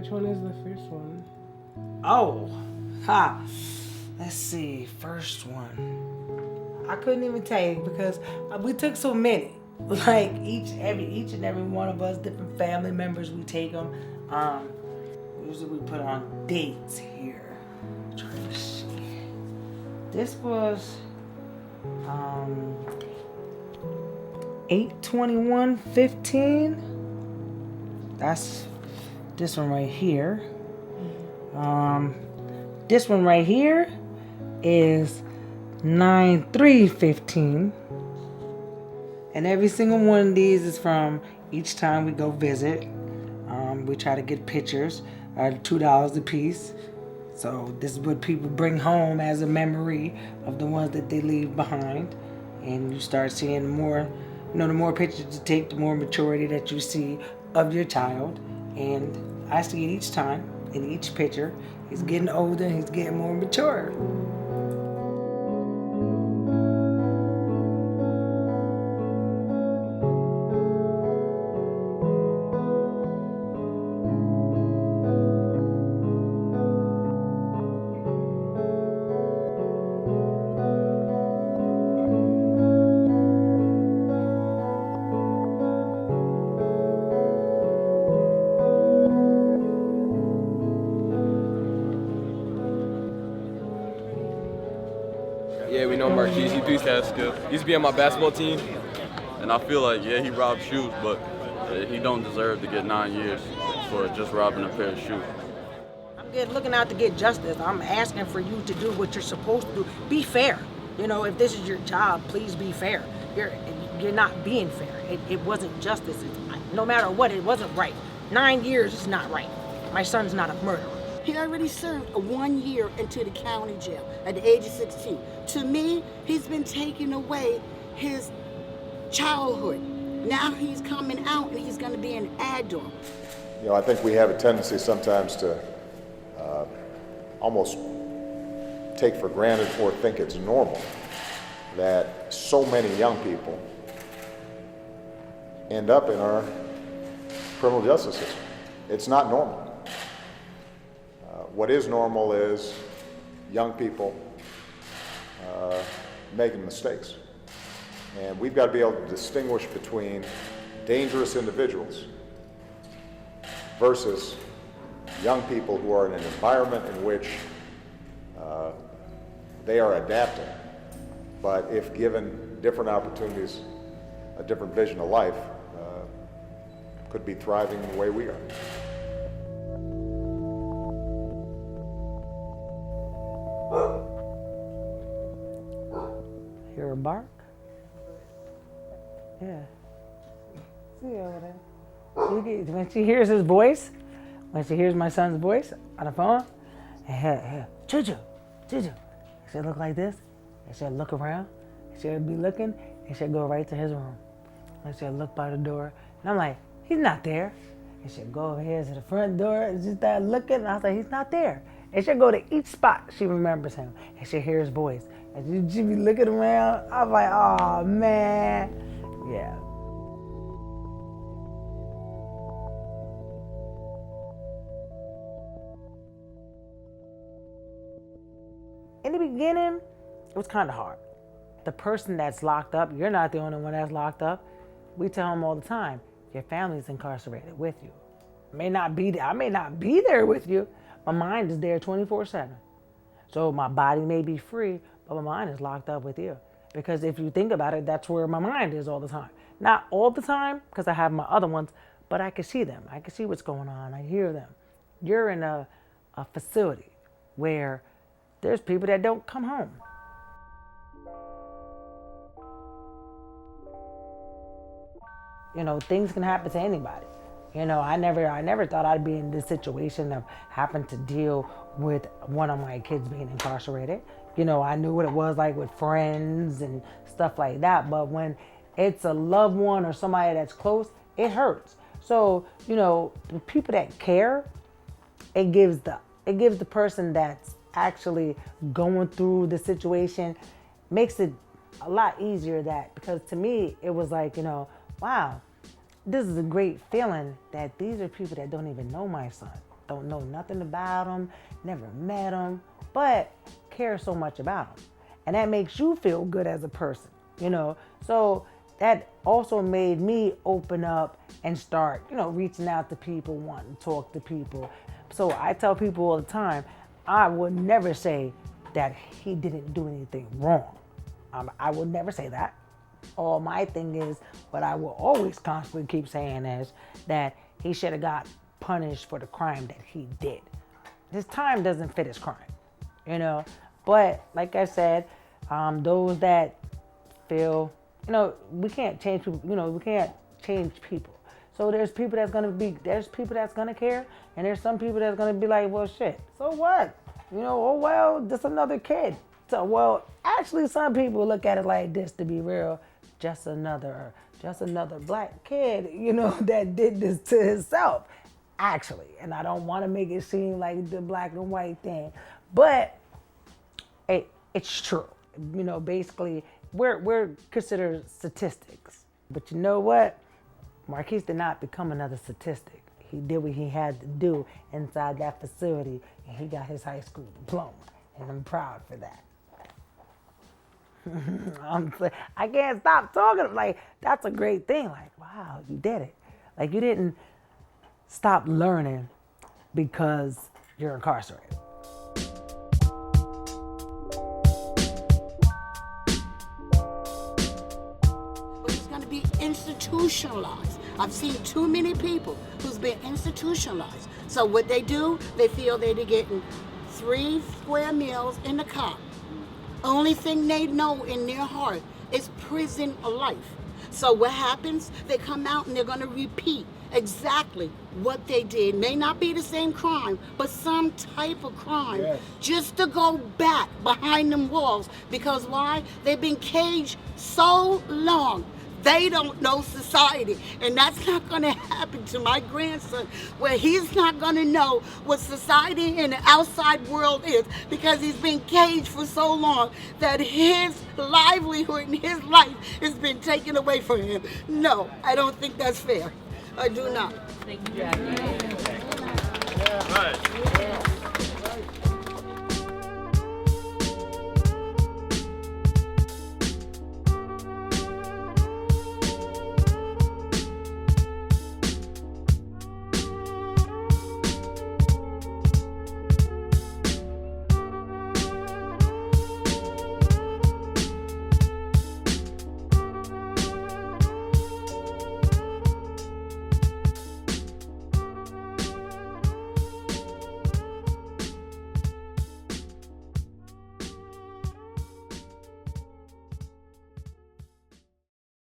Which one is the first one? Oh, let's see, first one. I couldn't even tell you because we took so many. Like each and every one of us, different family members, we take them. Usually we put on dates here. I'm trying to see. This was 8/21/15. That's this one right here. This one right here is 9/3/15. And every single one of these is from each time we go visit. We try to get pictures, $2 a piece. So this is what people bring home as a memory of the ones that they leave behind. And you start seeing more, the more pictures you take, the more maturity that you see of your child. And I see it each time, in each picture. He's getting older, he's getting more mature. Yeah, we know Marquis. He do have skill. He used to be on my basketball team, and I feel like, yeah, he robbed shoes, but he don't deserve to get 9 years for just robbing a pair of shoes. I'm looking out to get justice. I'm asking for you to do what you're supposed to do. Be fair. If this is your job, please be fair. You're not being fair. It wasn't justice. No matter what, it wasn't right. 9 years is not right. My son's not a murderer. He already served 1 year into the county jail at the age of 16. To me, he's been taking away his childhood. Now he's coming out and he's going to be an adult. I think we have a tendency sometimes to almost take for granted or think it's normal that so many young people end up in our criminal justice system. It's not normal. What is normal is young people making mistakes. And we've got to be able to distinguish between dangerous individuals versus young people who are in an environment in which they are adapting. But if given different opportunities, a different vision of life, could be thriving the way we are. Hear a bark? Yeah. See over there. When she hears his voice, when she hears my son's voice on the phone, and Choo-choo. She'll look like this, and she'll look around, and she'll be looking, and she'll go right to his room. And she'll look by the door, and I'm like, he's not there. And she'll go over here to the front door, and she start looking, and I was like, he's not there. And she'll go to each spot she remembers him, and she'll hear his voice. And she'll be looking around, I'm like, oh man, yeah. In the beginning, it was kind of hard. The person that's locked up, you're not the only one that's locked up. We tell them all the time, your family's incarcerated with you. I may not be there with you. My mind is there 24/7. So my body may be free, but my mind is locked up with you. Because if you think about it, that's where my mind is all the time. Not all the time, because I have my other ones, but I can see them. I can see what's going on. I hear them. You're in a facility where there's people that don't come home. Things can happen to anybody. I never thought I'd be in this situation of having to deal with one of my kids being incarcerated. I knew what it was like with friends and stuff like that. But when it's a loved one or somebody that's close, it hurts. So, the people that care, it gives the person that's actually going through the situation, makes it a lot easier because to me, it was like, wow, this is a great feeling that these are people that don't even know my son. don't know nothing about them, never met them, but care so much about them. And that makes you feel good as a person, you know? So that also made me open up and start, you know, reaching out to people, wanting to talk to people. So I tell people all the time, I would never say that he didn't do anything wrong. I will never say that. All my thing is, what I will always constantly keep saying is that he should have got punished for the crime that he did. His time doesn't fit his crime, you know? But like I said, those that feel, you know, we can't change people, you know, we can't change people. So there's people that's gonna care, and there's some people that's gonna be like, well, shit, so what? You know, oh, well, just another kid. So, well, actually some people look at it like this, to be real, just another black kid, you know, that did this to himself, actually. And I don't wanna make it seem like the black and white thing, but it's true. You know, basically, we're considered statistics. But you know what? Marquis did not become another statistic. He did what he had to do inside that facility, and he got his high school diploma, and I'm proud for that. I can't stop talking. Like, that's a great thing. Like, wow, you did it. Like, you didn't stop learning because you're incarcerated. Institutionalized. I've seen too many people who's been institutionalized. So what they do, they feel they're getting 3 square meals in the cop. Only thing they know in their heart is prison life. So what happens? They come out and they're going to repeat exactly what they did. May not be the same crime, but some type of crime, yes, just to go back behind them walls. Because why? They've been caged so long. They don't know society, and that's not going to happen to my grandson, where he's not going to know what society and the outside world is, because he's been caged for so long that his livelihood and his life has been taken away from him. No, I don't think that's fair. I do not. Thank you, Jackie. Yeah. Right.